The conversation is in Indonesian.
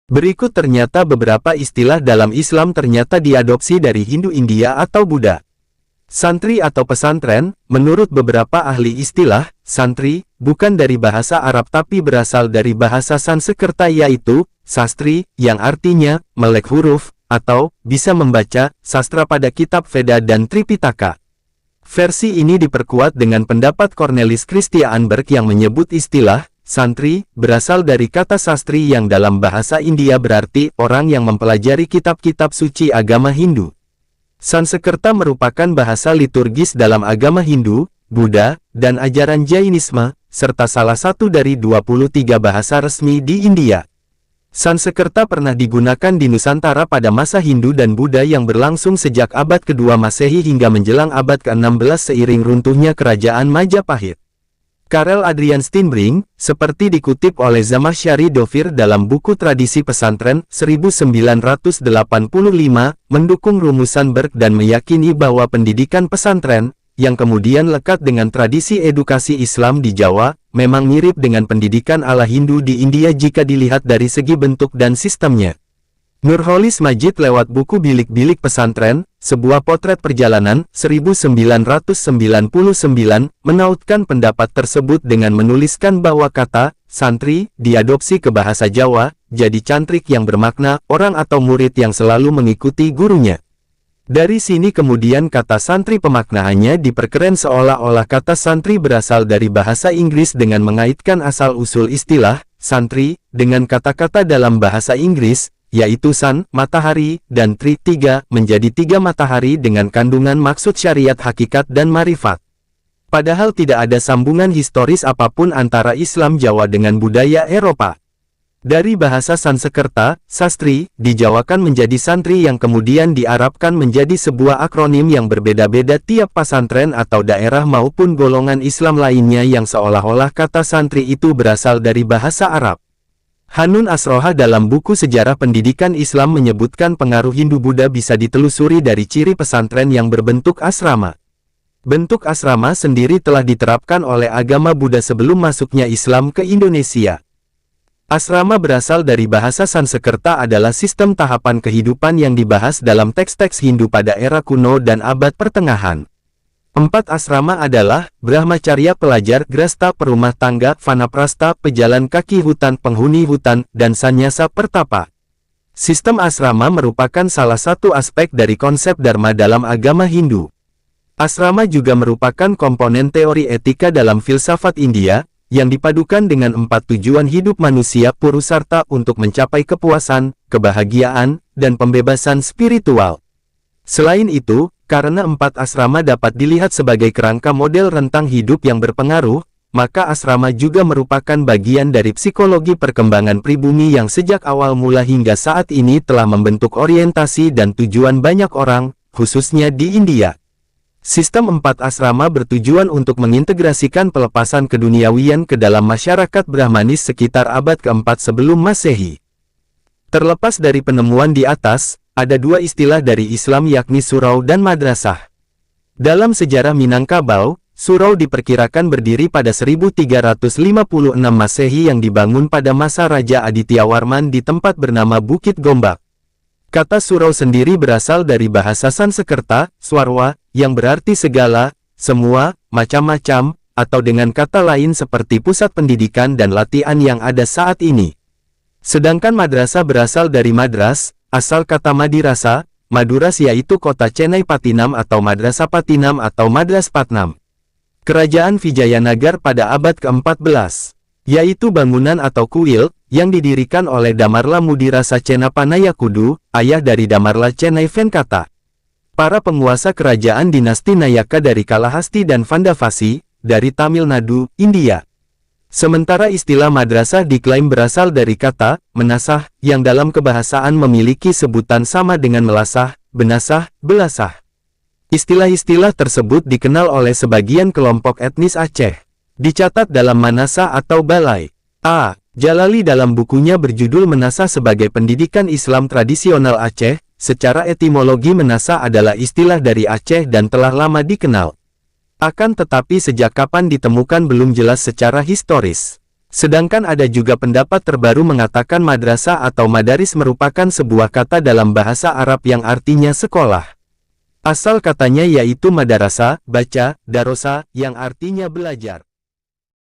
Berikut ternyata beberapa istilah dalam Islam ternyata diadopsi dari Hindu India atau Buddha. Santri atau pesantren, menurut beberapa ahli istilah, santri, bukan dari bahasa Arab tapi berasal dari bahasa Sanskerta yaitu, sastri, yang artinya, melek huruf, atau, bisa membaca, sastra pada kitab Veda dan Tripitaka. Versi ini diperkuat dengan pendapat Cornelis Christianberg yang menyebut istilah, santri, berasal dari kata sastri yang dalam bahasa India berarti orang yang mempelajari kitab-kitab suci agama Hindu. Sanskerta merupakan bahasa liturgis dalam agama Hindu, Buddha, dan ajaran Jainisme, serta salah satu dari 23 bahasa resmi di India. Sanskerta pernah digunakan di Nusantara pada masa Hindu dan Buddha yang berlangsung sejak abad kedua Masehi hingga menjelang abad ke-16 seiring runtuhnya kerajaan Majapahit. Karel Adrian Steenbring, seperti dikutip oleh Zamakhsyari Dovir dalam buku Tradisi Pesantren 1985, mendukung rumusan Berg dan meyakini bahwa pendidikan pesantren, yang kemudian lekat dengan tradisi edukasi Islam di Jawa, memang mirip dengan pendidikan ala Hindu di India jika dilihat dari segi bentuk dan sistemnya. Nurholis Majid lewat buku Bilik-Bilik Pesantren, sebuah potret perjalanan, 1999, menautkan pendapat tersebut dengan menuliskan bahwa kata, santri, diadopsi ke bahasa Jawa, jadi cantrik yang bermakna, orang atau murid yang selalu mengikuti gurunya. Dari sini kemudian kata santri pemaknaannya diperkeren seolah-olah kata santri berasal dari bahasa Inggris dengan mengaitkan asal-usul istilah, santri, dengan kata-kata dalam bahasa Inggris, yaitu sun, matahari, dan tri, tiga, menjadi tiga matahari dengan kandungan maksud syariat hakikat dan marifat. Padahal tidak ada sambungan historis apapun antara Islam Jawa dengan budaya Eropa. Dari bahasa Sanskerta, sastri, dijawakan menjadi santri yang kemudian diarabkan menjadi sebuah akronim yang berbeda-beda tiap pesantren atau daerah maupun golongan Islam lainnya yang seolah-olah kata santri itu berasal dari bahasa Arab. Hanun Asroha dalam buku Sejarah Pendidikan Islam menyebutkan pengaruh Hindu-Buddha bisa ditelusuri dari ciri pesantren yang berbentuk asrama. Bentuk asrama sendiri telah diterapkan oleh agama Buddha sebelum masuknya Islam ke Indonesia. Asrama berasal dari bahasa Sanskerta adalah sistem tahapan kehidupan yang dibahas dalam teks-teks Hindu pada era kuno dan abad pertengahan. 4 asrama adalah, Brahmacharya pelajar, Grasta perumah tangga, Vanaprastha pejalan kaki hutan penghuni hutan, dan Sannyasa pertapa. Sistem asrama merupakan salah satu aspek dari konsep Dharma dalam agama Hindu. Asrama juga merupakan komponen teori etika dalam filsafat India, yang dipadukan dengan 4 tujuan hidup manusia Purusartha untuk mencapai kepuasan, kebahagiaan, dan pembebasan spiritual. Selain itu, karena 4 asrama dapat dilihat sebagai kerangka model rentang hidup yang berpengaruh, maka asrama juga merupakan bagian dari psikologi perkembangan pribumi yang sejak awal mula hingga saat ini telah membentuk orientasi dan tujuan banyak orang, khususnya di India. Sistem 4 asrama bertujuan untuk mengintegrasikan pelepasan keduniawian ke dalam masyarakat Brahmanis sekitar abad ke-4 sebelum Masehi. Terlepas dari penemuan di atas, ada 2 istilah dari Islam yakni surau dan madrasah. Dalam sejarah Minangkabau, surau diperkirakan berdiri pada 1356 Masehi yang dibangun pada masa Raja Adityawarman di tempat bernama Bukit Gombak. Kata surau sendiri berasal dari bahasa Sanskerta, swarwa, yang berarti segala, semua, macam-macam, atau dengan kata lain seperti pusat pendidikan dan latihan yang ada saat ini. Sedangkan madrasah berasal dari madras, asal kata madirasa, Maduras yaitu kota Chennai Patinam atau Madrasah Patinam atau Madras Patnam. Kerajaan Vijayanagar pada abad ke-14, yaitu bangunan atau kuil, yang didirikan oleh Damarla Mudirasa Cenapa Nayakudu, ayah dari Damarla Chennai Venkata. Para penguasa kerajaan dinasti Nayaka dari Kalahasti dan Vandavasi, dari Tamil Nadu, India. Sementara istilah madrasah diklaim berasal dari kata, menasah, yang dalam kebahasaan memiliki sebutan sama dengan melasah, benasah, belasah. Istilah-istilah tersebut dikenal oleh sebagian kelompok etnis Aceh. Dicatat dalam Manasah atau Balai. A. Jalali dalam bukunya berjudul Menasah sebagai Pendidikan Islam Tradisional Aceh, secara etimologi menasah adalah istilah dari Aceh dan telah lama dikenal. Akan tetapi sejak kapan ditemukan belum jelas secara historis. Sedangkan ada juga pendapat terbaru mengatakan madrasah atau madaris merupakan sebuah kata dalam bahasa Arab yang artinya sekolah. Asal katanya yaitu madarasa, baca, darosa, yang artinya belajar.